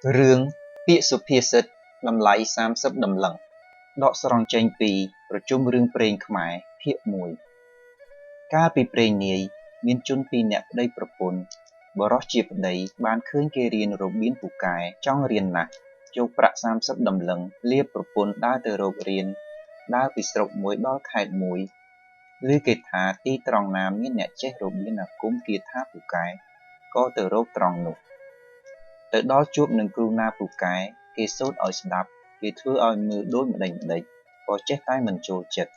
រឿងពាក្យសុភាសិតតម្លៃ30ដំឡឹងដកស្រង់ចេញពីប្រជុំរឿងព្រេងខ្មែរភាគ1កាលពីព្រេងនាយមានជនពីរនាក់ប្តីប្រពន្ធបុរសជាប្តីបានឃើញគេរៀនរបៀនពូកែចង់រៀនណាស់យកប្រាក់30ដំឡឹងលាប្រពន្ធដើរទៅរករៀនដើរពីស្រុកមួយដល់ខេត្តមួយឮគេថាទីត្រង់ណាមានអ្នកចេះរបៀនអាគមគាថាពូកែក៏ទៅរកត្រង់នោះទៅដល់ជួបនឹងគ្រូណាពូកែគេសូត្រឲ្យស្ដាប់គេធ្វើឲ្យមើលដូចម្ដេចក៏ចេះតែមិនចូលចិត្ត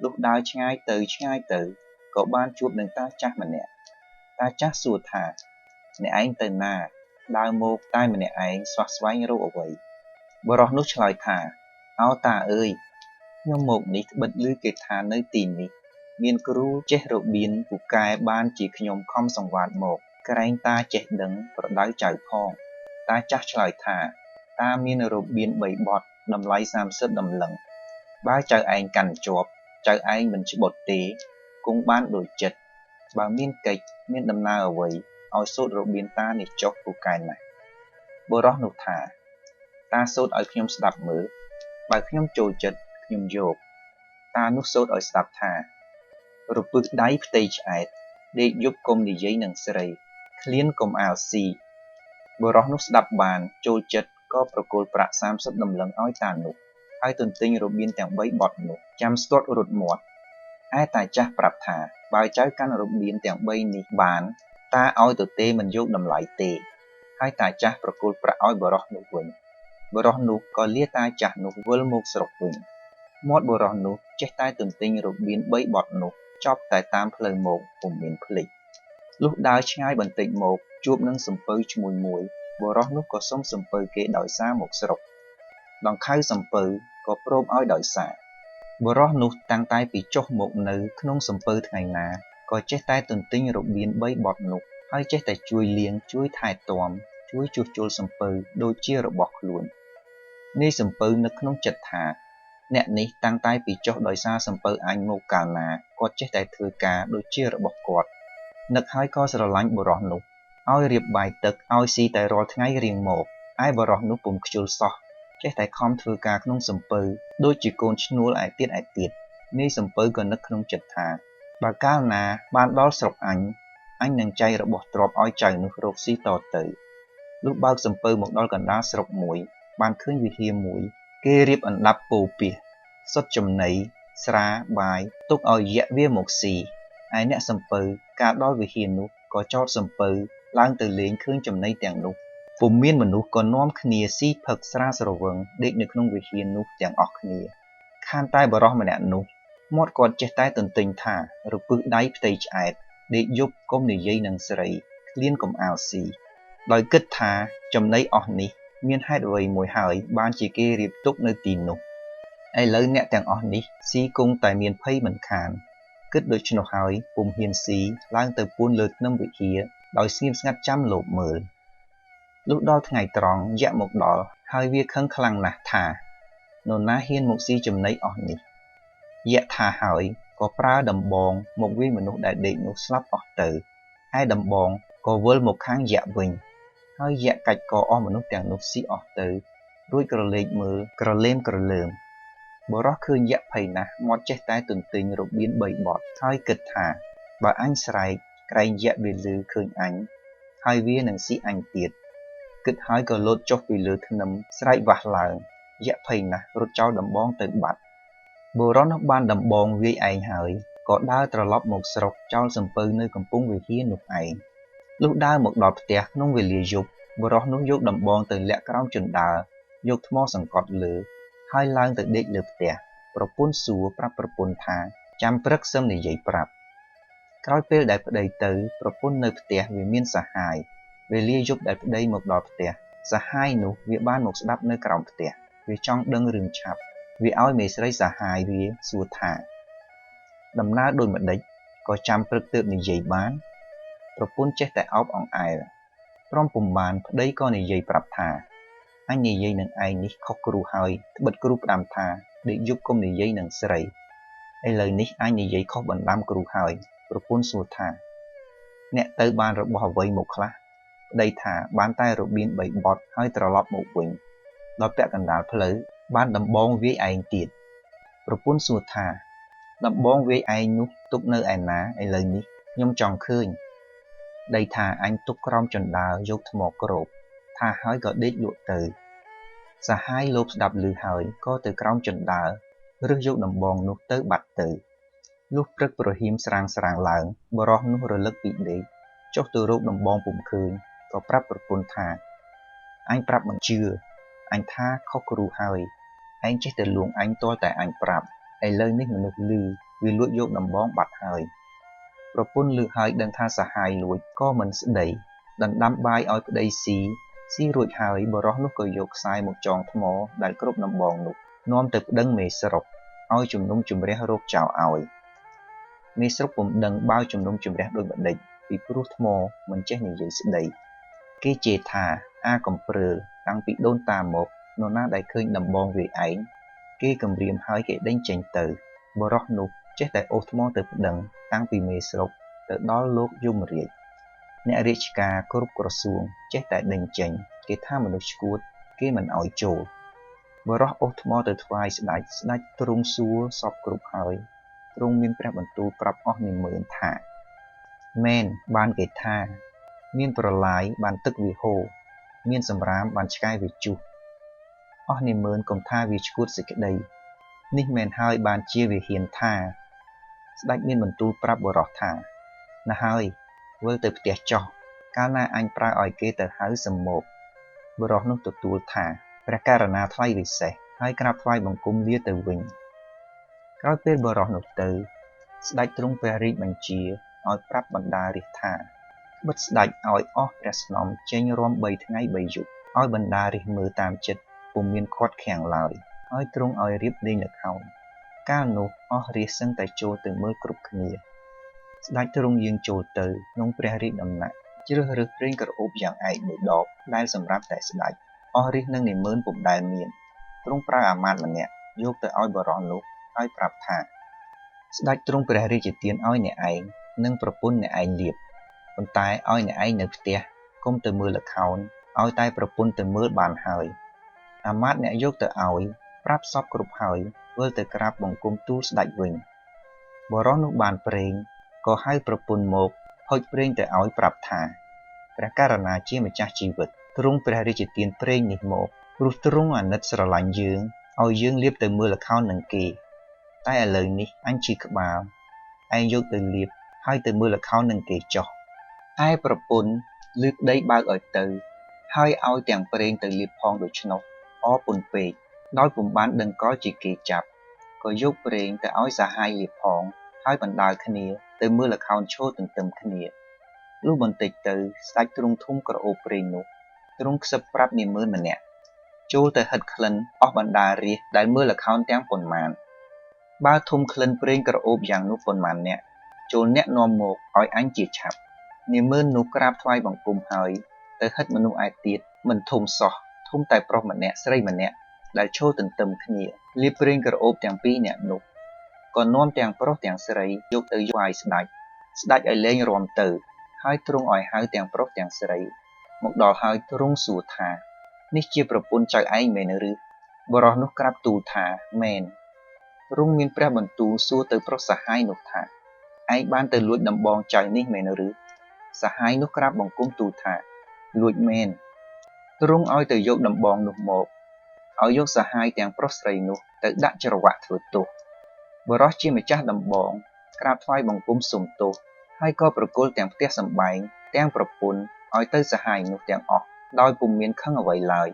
លុះដើរឆ្ងាយទៅក៏បានជួបនឹងតាចាស់ម្នាក់តាចាស់សួរថាអ្នកឯងទៅណាដើរមកតែម្នាក់ឯងស្វះស្វែងរកអ្វីបុរសនោះឆ្លើយថាឱតាអើយខ្ញុំមកនេះត្បិតឮគេថានៅទីនេះមានគ្រូចេះរបៀនពូកែបានជាខ្ញុំខំសង្វាតមកក្រែងតាចេះដឹងប្រដៅចៅផងតាចាស់ឆ្លើយថាតាមានរបៀន3បទតម្លៃ30ដំឡឹងបើចៅឯងកាន់ជាប់ចៅឯងមិនច្បុតទេគង់បានដូចចិត្តបើមានកិច្ចមានដំណើរអ្វីឲ្យសូត្ររបៀនតានេះចុះពូកែណាស់បុរសនោះថាតាសូត្រឲ្យខ្ញុំស្ដាប់មើលបើខ្ញុំចូលចិត្តខ្ញុំយកតានោះសូត្រឲ្យស្ដាប់ថារពឹសដៃផ្ទៃឆ្អែតដេកយប់កុំនិយាយនឹងស្រីឃ្លានកុំអាលស៊ីបុរសនោះស្ដាប់បានចូលចិត្តក៏ប្រគល់ប្រាក់30ដំឡឹងឲ្យតានោះហើយទន្ទិញរបៀនទាំង3បទនោះចាំស្ទាត់រត់មាត់ឯតាចាស់ប្រាប់ថាបើចៅកាន់របៀនទាំង3នេះបានតាឲ្យទៅទេមិនយកតម្លៃទេហើយតាចាស់ប្រគល់ប្រាក់ឲ្យបុរសនោះវិញបុរសនោះក៏លាតាចាស់នោះវិលមកស្រុកវិញមាត់បុរសនោះចេះតែទន្ទិញរបៀន3បទនោះចប់តែតាមផ្លូវមកពុំមានភ្លេចលុះដើរឆ្ងាយបន្តិចមកជួបនឹងសំពៅឈ្មោះមួយបុរសនោះក៏សុំសំពៅគេដោយសារមកស្រុកដង្ខៅសំពៅក៏ព្រមឲ្យដោយសារបុរសនោះតាំងតែពីចុះមកនៅក្នុងសំពៅថ្ងៃណាក៏ចេះតែទន្ទិញរបៀន3បទនោះហើយចេះតែជួយលាងជួយថែទាំជួយជួសជុលសំពៅដូចជារបស់ខ្លួននាយសំពៅនឹកក្នុងចិត្តថាអ្នកនេះតាំងតែពីចុះដោយសារសំពៅអញមកកាលណាគាត់ចេះតែធ្វើការដូចជារបស់គាត់នឹកហើយក៏ស្រឡាញ់បុរសនោះឲ្យរៀបបាយទឹកឲ្យស៊ីតែរាល់ថ្ងៃរៀងមកឯបុរសនោះពុំខ្ជិលសោះចេះតែខំធ្វើការក្នុងសំពៅដូចជាកូនឈ្នួលឯទៀតនាយសំពៅក៏នឹកក្នុងចិត្តថាបើកាលណាបានដល់ស្រុកអញនឹងចែករបស់ទ្រព្យឲ្យចៅនោះរកស៊ីតទៅលុះបើកសំពៅមកដល់កណ្ដាលស្រុកមួយបានឃើញវិហារមួយគេរៀបអណ្ដាប់ពោពាសសុទ្ធចំណីស្រាបាយទុកឲ្យយក្សវាមកស៊ីឯអ្នកសំពៅកាលដល់វិហារនោះក៏ចោតសំពៅឡើងទៅលេងឃើញចំណីទាំងនោះពុំមានមនុស្សក៏នាំគ្នាស៊ីផឹកស្រាស្រវឹងដេកនៅក្នុងវិហារនោះទាំងអស់គ្នាខានតែបុរសម្នាក់នោះមាត់គាត់ចេះតែទន្ទិញថារពឹសដៃផ្ទៃឆ្អែតដេកយប់កុំនិយាយនឹងស្រីឃ្លានកុំអាលស៊ីដោយគិតថាចំណីអស់នេះមានហេតុអ្វីមួយហើយបានជាគេរៀបទុកនៅទីនោះឥឡូវអ្នកទាំងអស់នេះស៊ីគង់តែមានភ័យមិនខានគិតដូច្នោះហើយពុំហ៊ានស៊ីឡើងទៅពួនលើធ្នឹមវិហារដោយស្ងៀមស្ងាត់ចាំលបមើលលុះដល់ថ្ងៃត្រង់យក្សមកដល់ហើយវាខឹងខ្លាំងណាស់ថានរណាហ៊ានមកស៊ីចំណីអស់នេះយក្សថាហើយក៏ប្រើដំបងមកវាយមនុស្សដែលដេកនោះស្លាប់អស់ទៅឯដំបងក៏វិលមកខាងយក្សវិញហើយយក្សកាច់កអស់មនុស្សទាំងនោះស៊ីអស់ទៅរួចក្រឡេកមើលក្រឡេមក្រលើមបុរសឃើញយក្សភ័យណាស់មាត់ចេះតែទន្ទិញរបៀន3បទហើយគិតថាបើអញស្រែកក្រែងយក្សវាឮឃើញអញហើយវានឹងស៊ីអញទៀតគិតហើយក៏លោតចុះពីលើធ្នឹមស្រែកវះឡើងយក្សភ័យណាស់រត់ចោលដំបងទៅបាត់បុរសនោះបានដំបងវាយឯងហើយក៏ដើរត្រឡប់មកស្រុកចោលសំពៅនៅកំពង់វិហារនោះឯងលុះដើរមកដល់ផ្ទះក្នុងវេលាយប់បុរសនោះយកដំបងទៅលាក់ក្រោមជណ្ដើរយកថ្មសង្កត់លើហើយឡើងទៅដេកលើផ្ទះប្រពន្ធសួរប្រាប់ប្រពន្ធថាចាំព្រឹកសឹមនិយាយប្រាប់ក្រោយពេលដែលប្តីទៅប្រពន្ធនៅផ្ទះវាមានសហាយវេលាយប់ដែលប្តីមកដល់ផ្ទះសហាយនោះវាបានមកស្ដាប់នៅក្រោមផ្ទះវាចង់ដឹងរឿងឆាប់វាឲ្យមេស្រីសហាយវាសួរថាដំណើរដូចម្ដេចក៏ចាំព្រឹកទើបនិយាយបានប្រពន្ធចេះតែអោបអង្អែលព្រមពុំបានប្តីក៏និយាយប្រាប់ថាអញនិយាយនឹងឯងនេះខុសគ្រូហើយត្បិតគ្រូផ្ដាំថាដេកយប់កុំនិយាយនឹងស្រីឥឡូវនេះអញនិយាយខុសបណ្ដាំគ្រូហើយប្រពន្ធសួរថាអ្នកទៅបានរបស់អ្វីមកខ្លះ ប្តីថាបានតែរបៀង3បត់ហើយត្រឡប់មកវិញដល់ពាក់កណ្ដាលផ្លូវបានដំបងវាយឯងទៀតប្រពន្ធសួរថាដំបងវាយឯងនោះទុកនៅឯណាឥឡូវនេះខ្ញុំចង់ឃើញប្តីថាអញទុកក្រោមជណ្ដើរយកថ្មគ្របថាហើយក៏ដេកលក់ទៅសហាយលោកស្ដាប់ឮហើយក៏ទៅក្រោមជណ្ដើររើសយកដំបងនោះទៅបាត់ទៅលុះព្រឹកប្រហៀមស្រាងឡើងបរោះនោះរលឹកពីដេកចុះទៅរកដំបងពុំឃើញក៏ប្រាប់ប្រពន្ធថាអញប្រាប់មិនជឿអញថាខុសគ្រូហើយឯងចេះតែលួងអញទាល់តែអញប្រាប់ឥឡូវនេះមនុស្សលឺវាលួចយកដំបងបាត់ហើយប្រពន្ធឮហើយដឹងថាសហាយលួចក៏មិនស្ដីដណ្ដាំបាយឲ្យប្តីស៊ីរួចហើយបរោះនោះក៏យកខ្សែមកចងថ្មដែលគ្រប់ដំបងនោះនាំទៅប្តឹងមេស្រុកឲ្យជំនុំជម្រះរកចោលឲ្យមេស្រុកពុំដឹងបើជំនុំជម្រះដូចម្ដេចពីព្រោះថ្មមិនចេះនិយាយស្ដីគេជេរថាអាកំព្រើលតាំងពីដូនតាមកនរណាដែលឃើញដំបងវាយឯងគេគំរាមហើយគេដេញចេញទៅបរោះនោះចេះតែអូសថ្មទៅប្តឹងតាំងពីមេស្រុកទៅដល់លោកយមរាជអ្នករាជការគ្រប់ក្រសួងចេះតែដេញចេញគេថាមនុស្សឈួតគេមិនឲ្យចូលបរោះអូសថ្មទៅថ្វាយស្ដេចទ្រង់សួរសពគ្រប់ហើយទ្រង់មានព្រះបន្ទូលប្រាប់អស់នាម៉ឺនថាមែនបានគេថាមានប្រឡាយបានទឹកវាហូរមានសម្រាមបានឆ្កែវាជុះអស់នាម៉ឺនកុំថាវាឈួតសេចក្ដីនេះមែនហើយបានជាវាហ៊ានថាស្ដេចមានបន្ទូលប្រាប់បរោះថាណាហើយវិលទៅផ្ទះចោះកាលណាអញប្រើឲ្យគេទៅហៅសម្មកបរោះនោះទទួលថាព្រះករណាថ្លៃវិសេសហើយក្រាបថ្វាយបង្គំលាទៅវិញក្រោយពេលបរោះនោះទៅស្ដេចទ្រង់ព្រះរាជបញ្ជាឲ្យប្រាប់បណ្ដារាស្ត្រថាបិទស្ដេចឲ្យអស់ព្រះស្នំចេញរាំ3ថ្ងៃ3យប់ឲ្យបណ្ដារាស្ត្រមើលតាមចិត្តពុំមានខាត់ខាំងឡើយហើយទ្រង់ឲ្យរៀបលេងល្ខោនកាលនោះអស់រាស្ត្រសឹងតែចូលទៅមើលគ្រប់គ្នាស្ដេចទ្រង់យាងចូលទៅក្នុងព្រះរាជដំណាក់ជ្រើសរើសព្រេងក្រអូបយ៉ាងឯកមួយដបដែលសម្រាប់តែស្ដេចអស់រាស្ត្រនឹងនាម៉ឺនពុំដែលមានទ្រង់ប្រើអាមាត្យម្នាក់យកទៅឲ្យបរោះនោះហើយប្រាប់ថាស្ដេចទ្រង់ព្រះរាជទានឲ្យអ្នកឯងនិងប្រពន្ធអ្នកឯងលៀបប៉ុន្តែឲ្យអ្នកឯងនៅផ្ទះកុំទៅមើលល្ខោនឲ្យតែប្រពន្ធទៅមើលបានហើយអាមាត្យអ្នកយកទៅឲ្យប្រាប់សពគ្រប់ហើយវិលទៅក្រាបបង្គំទូលស្ដេចវិញបរោះនោះបានប្រេងក៏ហៅប្រពន្ធមកហុចប្រេងទៅឲ្យប្រាប់ថាព្រះករណាជាម្ចាស់ជីវិតទ្រង់ព្រះរាជទានប្រេងនេះមកព្រោះទ្រង់អាណិតស្រឡាញ់យើងឲ្យយើងលាបទៅមើលល្ខោននឹងគេតែឥឡូវនេះអញឈឺក្បាលឯងយកទៅលាបហើយទៅមើលល្ខោននឹងគេចុះឯប្រពន្ធលើកដីបើកឲ្យទៅហើយឲ្យទាំងប្រេងទៅលាបផងដូច្នោះអរពុនពេកដោយពុំបានដឹងកលជាគេចាប់ក៏យកប្រេងទៅឲ្យសហាយលាបផងហើយបណ្ដាលគ្នាទៅមើលល្ខោនឈរទន្ទឹមគ្នាលុះបន្តិចទៅស្ដេចទ្រង់ធុំក្រអូបប្រេងនោះទ្រង់ខ្សឹបប្រាប់នាម៉ឺនម្នាក់ចូលទៅហិតក្លិនអស់បណ្ដារាស្ត្រដែលមើលល្ខោនទាំងប៉ុន្មានបើធុំក្លិនប្រេងក្រអូបយ៉ាងនោះប៉ុន្មានអ្នកចូលអ្នកនាំមកឲ្យអញជាឆាប់នាម៉ឺននោះក្រាបថ្វាយបង្គំហើយទៅហិតមនុស្សឯទៀតមិនធុំសោះធុំតែប្រុសម្នាក់ស្រីម្នាក់ដែលឈរទន្ទឹមគ្នាលាបប្រេងក្រអូបទាំងពីរនាក់នោះក៏នាំទាំងប្រុសទាំងស្រីយកទៅថ្វាយស្ដេចឲ្យលែងរាំទៅហើយទ្រង់ឲ្យហៅទាំងប្រុសទាំងស្រីមកដល់ហើយទ្រង់សួរថានេះជាប្រពន្ធចៅឯងមែនឬបរោះនោះក្រាបទូលថាមែនទ្រង់មានព្រះបន្ទូលសួរទៅប្រុសសហាយនោះថាឯងបានទៅលួចដំបងចៅនេះមែនឬសហាយនោះក្រាបបង្គំទូលថាលួចមែនទ្រង់ឲ្យទៅយកដំបងនោះមកឲ្យយកសហាយទាំងប្រុសស្រីនោះទៅដាក់ច្រវាក់ធ្វើទោសបរោះជាម្ចាស់ដំបងក្រាបថ្វាយបង្គំសុំទោសហើយក៏ប្រគល់ទាំងផ្ទះសម្បែងទាំងប្រពន្ធឲ្យទៅសហាយនោះទាំងអស់ដោយពុំមានខឹងអ្វីឡើយ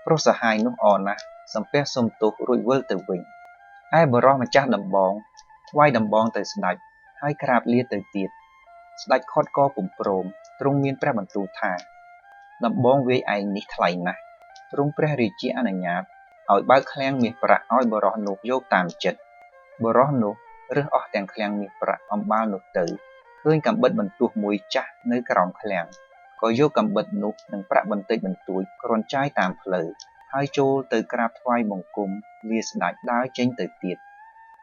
ប្រុសសហាយនោះអរណាស់សំពះសុំទោសរួចវិលទៅវិញឯបរោះម្ចាស់ដំបងថ្វាយដំបងទៅស្ដេចហើយក្រាបលាទៅទៀតស្ដេចខត់ក៏ពុំព្រមទ្រង់មានព្រះបន្ទូលថាដំបងវាយឯងនេះថ្លៃណាស់ទ្រង់ព្រះរាជាអនុញ្ញាតឲ្យបើកឃ្លាំងមាសប្រាក់ឲ្យបរោះនោះយកតាមចិត្តបរោះនោះរើសអស់ទាំងឃ្លាំងមាសប្រាក់អំបាលនោះទៅឃើញកាំបិតបន្ទោះមួយចាស់នៅក្រោមឃ្លាំងក៏យកកាំបិតនោះនិងប្រាក់បន្តិចបន្តួចគ្រាន់ចាយតាមផ្លូវហើយចូលទៅក្រាបថ្វាយបង្គំលាស្ដេចដើរចេញទៅទៀត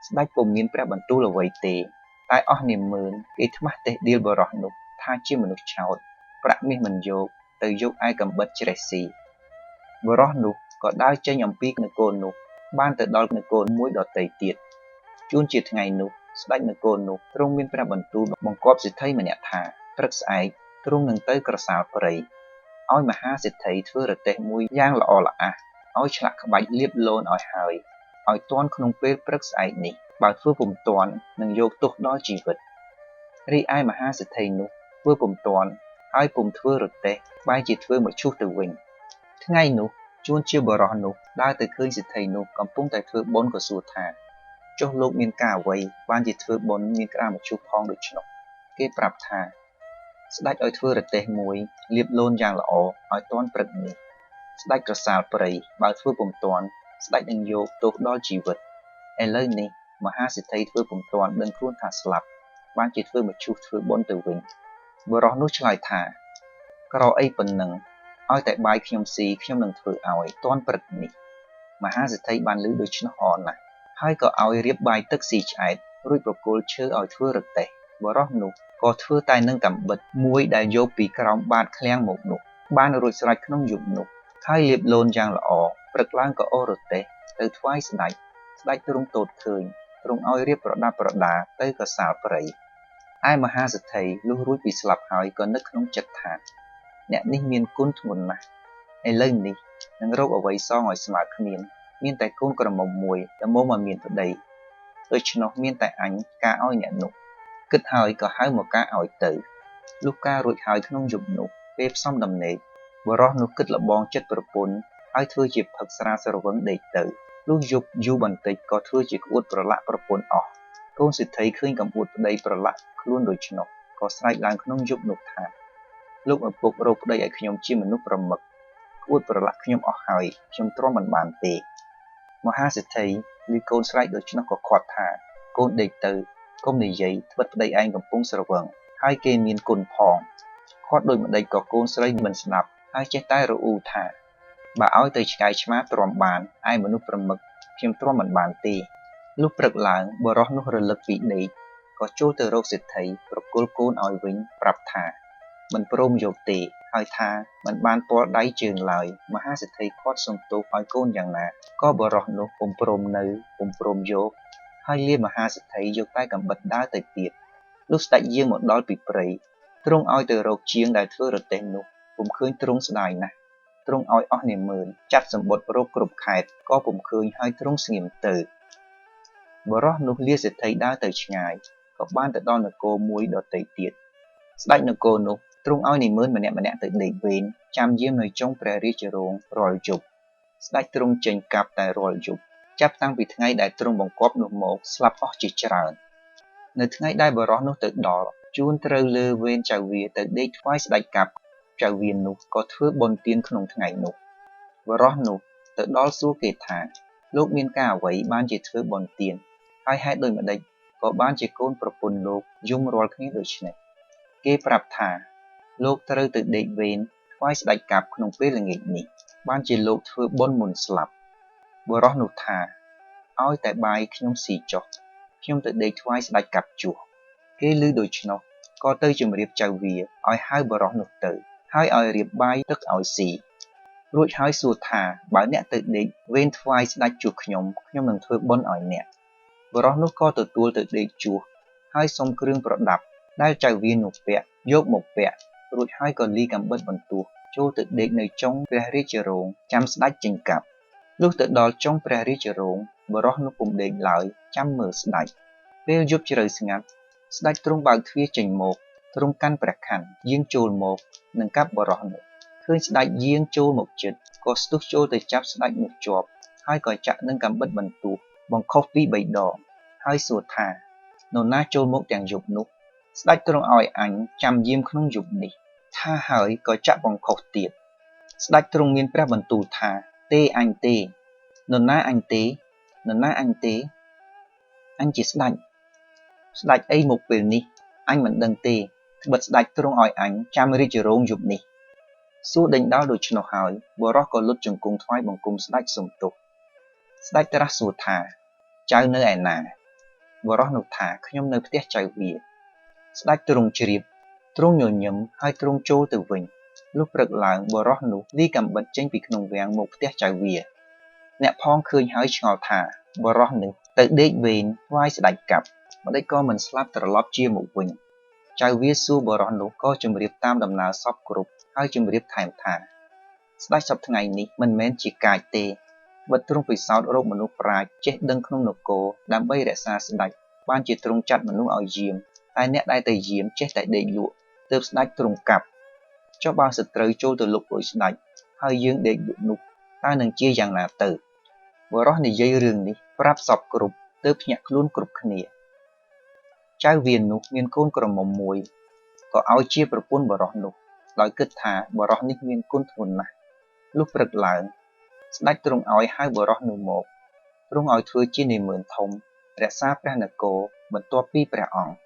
ស្ដេចពុំមានព្រះបន្ទូលអ្វីទេតែអស់នាម៉ឺនគេថ្មាស់តេះដៀលបរោះនោះថាជាមនុស្សឆោតប្រាក់មាសមិនយក ទៅយកឯកំបិតច្រេះស៊ីបរោះនោះក៏ដើរចេញអំពីនគរនោះបានទៅដល់នគរមួយដទៃទៀតជួនជាថ្ងៃនោះស្ដេចនគរនោះទ្រង់មានព្រះបន្ទូលបង្គាប់សេដ្ឋីម្នាក់ថាព្រឹកស្អែកទ្រង់នឹងទៅក្រសាលព្រៃឲ្យមហាសេដ្ឋីធ្វើរទេះមួយយ៉ាងល្អល្អះឲ្យឆ្លាក់ក្បាច់លាបលូនឲ្យហើយឲ្យទាន់ក្នុងពេលព្រឹកស្អែកនេះបើធ្វើពុំទាន់នឹងយកទោសដល់ជីវិតរីឯមហាសេដ្ឋីនោះធ្វើពុំទាន់ហើយពុំធ្វើរទេះបែរជាធ្វើមកឈូសទៅវិញថ្ងៃនោះជួនជាបរោះនោះដើរទៅឃើញសេដ្ឋីនោះកំពុងតែធ្វើបុណ្យក៏សួរថាចុះលោកមានការអ្វីបានជាធ្វើបុណ្យមានក្រាមឈូសផងដូច្នោះគេប្រាប់ថាស្ដេចឲ្យធ្វើរទេះមួយលាបលូនយ៉ាងល្អឲ្យទាន់ព្រឹកនេះស្ដេចក្រសាលព្រៃបើធ្វើពុំទាន់ស្ដេចនឹងយកទោសដល់ជីវិតឥឡូវនេះមហាសេដ្ឋីធ្វើពុំទាន់ដឹងខ្លួនថាស្លាប់បានជាធ្វើមកឈូសធ្វើបុណ្យទៅវិញបរោះនោះឆ្លើយថាក្រអីប៉ុណ្ណឹងឲ្យតែបាយខ្ញុំស៊ីខ្ញុំនឹងធ្វើឲ្យទាន់ព្រឹកនេះមហាសេដ្ឋីបានឮដូច្នោះអរណាស់ហើយក៏ឲ្យរៀបបាយទឹកស៊ីឆ្អែតរួចប្រគល់ឈើឲ្យធ្វើរទេះបរោះនោះក៏ធ្វើតែនឹងកាំបិតមួយដែលយកពីក្រោមបាតឃ្លាំងមកនោះបានរួចស្រេចក្នុងយប់នោះហើយលាបលូនយ៉ាងល្អព្រឹកឡើងក៏អូសរទេះទៅថ្វាយស្ដេចទ្រង់ទតឃើញទ្រង់ឲ្យរៀបប្រដាប់ប្រដាទៅក្រសាលព្រៃឯមហាសេដ្ឋីលុះរួចពីស្លាប់ហើយក៏នឹកក្នុងចិត្តថាអ្នកនេះមានគុណធ្ងន់ណាស់ឥឡូវនេះនឹងរកអ្វីសងឲ្យស្មើគ្មានមានតែកូនក្រមុំមួយដែលមកមានប្តីដូច្នោះមានតែអញការឲ្យអ្នកនោះគិតហើយក៏ហៅមកការឲ្យទៅលុះការរួចហើយក្នុងយប់នោះពេលផ្សំដំណេកបរោះនោះគិតលបងចិត្តប្រពន្ធហើយធ្វើជាផឹកស្រាស្រវឹងដេកទៅលុះយប់យូរបន្តិចក៏ធ្វើជាក្អួតប្រឡាក់ប្រពន្ធអស់កូនសេដ្ឋីឃើញកំអួតប្តីប្រឡាក់ខ្លួនដូច្នោះក៏ស្រែកឡើងក្នុងយប់នោះថាលោកឪពុករកប្តីឲ្យខ្ញុំជាមនុស្សប្រមឹកក្អួតប្រឡាក់ខ្ញុំអស់ហើយខ្ញុំទ្រាំមិនបានទេមហាសេដ្ឋីឮកូនស្រែកដូច្នោះក៏ខាត់ថាកូនដេកទៅកុំនិយាយត្បិតប្តីឯងកំពុងស្រវឹងហើយគេមានគុណផងខាត់ដូចម្ដេចក៏កូនស្រីមិនស្ដាប់ហើយចេះតែរអ៊ូថាបើឲ្យទៅឆ្កែឆ្មាទ្រាំបានឯមនុស្សប្រមឹកខ្ញុំទ្រាំមិនបានទេលុះព្រឹកឡើងបរោះនោះរលឹកពីដេកក៏ចូលទៅរកសេដ្ឋីប្រគល់កូនឲ្យវិញប្រាប់ថាមិនព្រមយកទេហើយថាមិនបានពាល់ដៃជើងឡើយមហាសេដ្ឋីខាត់សុំទោសឲ្យកូនយ៉ាងណាក៏បរោះនោះពុំព្រមនៅពុំព្រមយកហើយលាមហាសេដ្ឋីយកតែកំបិតដើរទៅទៀតលុះស្ដេចយាងមកដល់ពីព្រៃទ្រង់ឲ្យទៅរកជាងដែលធ្វើរទេះនោះពុំឃើញទ្រង់ស្ដាយណាស់ទ្រង់ឲ្យអស់នាម៉ឺនចាត់សម្បុត្ររកគ្រប់ខេត្តក៏ពុំឃើញហើយទ្រង់ស្ងៀមទៅបរោះនោះលាសេដ្ឋីដើរទៅឆ្ងាយក៏បានទៅដល់នគរមួយដទៃទៀតស្ដេចនគរនោះទ្រង់ឲ្យនាម៉ឺនម្នាក់ទៅដេកវេនចាំយាមនៅចុងព្រះរាជរោងរាល់យប់ស្ដេចទ្រង់ចេញកាប់តែរាល់យប់ចាប់តាំងពីថ្ងៃដែលទ្រង់បង្គាប់នោះមកស្លាប់អស់ជាច្រើននៅថ្ងៃដែលបរោះនោះទៅដល់ជួនត្រូវលើវេនចៅវាទៅដេកថ្វាយស្ដេចកាប់ចៅវានោះក៏ធ្វើបុណ្យទានក្នុងថ្ងៃនោះបរោះនោះទៅដល់សួរគេថាលោកមានការអ្វីបានជាធ្វើបុណ្យទានហើយហេតុដូចម្ដេចក៏បានជាកូនប្រពន្ធលោកយំរាល់គ្នាដូច្នេះគេប្រាប់ថាលោកត្រូវទៅដេកវេនថ្វាយស្ដេចកាប់ក្នុងពេលល្ងាចនេះបានជាលោកធ្វើបុណ្យមុនស្លាប់បរោះនោះថាឲ្យតែបាយខ្ញុំស៊ីចុះខ្ញុំទៅដេកថ្វាយស្ដេចកាប់ជួសគេឮដូច្នោះក៏ទៅជម្រាបចៅវាឲ្យហៅបរោះនោះទៅហើយឲ្យរៀបបាយទឹកឲ្យស៊ីរួចហើយសួរថាបើអ្នកទៅដេកវេនថ្វាយស្ដេចជួសខ្ញុំនឹងធ្វើបុណ្យឲ្យអ្នកបរោះនោះក៏ទទួលទៅដេកជួសហើយសុំគ្រឿងប្រដាប់ដែលចៅវានោះពាក់យកមកពាក់រួចហើយក៏លីកំបិតបន្ទោះចូលទៅដេកនៅចុងព្រះរាជរោងចាំស្ដេចចេញកាប់លុះទៅដល់ចុងព្រះរាជរោងបរោះនោះពុំដេកឡើយចាំមើលស្ដេចពេលយប់ជ្រៅស្ងាត់ស្ដេចទ្រង់បើកទ្វារចេញមកទ្រង់កាន់ព្រះខ័នយាងចូលមកនឹងកាប់បរោះនោះឃើញស្ដេចយាងចូលមកជិតក៏ស្ទុះចូលទៅចាប់ស្ដេចនោះជាប់ហើយក៏ចាក់នឹងកំបិតបន្ទោះបង្ខុសពី3ដងហើយសួរថានរណាចូលមកទាំងយប់នោះស្ដេចទ្រង់ឲ្យអញចាំយាមក្នុងយប់នេះថាហើយក៏ចាក់បង្ខុសទៀតស្ដេចទ្រង់មានព្រះបន្ទូលថាទេអញទេនរណាអញទេនរណាអញទេអញជាស្ដេចអីមកពេលនេះអញមិនដឹងទេត្បិតស្ដេចទ្រង់ឲ្យអញចាំរាជរោងយប់នេះសួរដេញដោលដូច្នោះហើយបរោះក៏លុតជង្គង់ថ្វាយបង្គំស្ដេចសុំទោសស្ដេចត្រាស់សួរថាចៅនៅឯណាបរោះនោះថាខ្ញុំនៅផ្ទះចៅវាស្ដេចទ្រង់ជ្រាបទ្រង់ញញឹមហើយទ្រង់ចូលទៅវិញ លុះព្រឹកឡើងបុរសនោះលាយកាំបិតចេញពីក្នុងវាំងមកផ្ទះចៅវាអ្នកផងឃើញហើយឆ្ងល់ថាបុរសនេះទៅដេកវេនថ្វាយស្ដេចកាប់ម្ដេចក៏មិនស្លាប់ត្រឡប់ជាមកវិញចៅវាសួរបុរសនោះក៏ជម្រាបតាមដំណើរសពគ្រប់ហើយជម្រាបថែមថាស្ដេចសពថ្ងៃនេះមិនមែនជាកាចទេបិទទ្រង់ពិសោធន៍រកមនុស្សប្រាជ្ញចេះដឹងក្នុងនគរដើម្បីរក្សាស្ដេចបានជាទ្រង់ចាត់មនុស្សឲ្យយាមតែអ្នកដែលទៅយាមចេះតែដេកលក់ទើបស្ដេចទ្រង់កាប់ចុះបើសត្រូវចូលទៅលុកលួចស្ដេចហើយយើងដេកលក់នោះតើនឹងជាយ៉ាងណាទៅបុរសនិយាយរឿងនេះប្រាប់សពគ្រប់ទើបភ្ញាក់ខ្លួនគ្រប់គ្នាចៅវានោះមានកូនក្រមុំមួយក៏ឲ្យជាប្រពន្ធបុរសនោះដោយគិតថាបុរសនេះមានគុណធ្ងន់ណាស់លុះព្រឹកឡើងស្ដេចទ្រង់ឲ្យហៅបុរសនោះមកទ្រង់ឲ្យធ្វើជានាម៉ឺនធំរក្សាព្រះនគរបន្ទាប់ពីព្រះអង្គ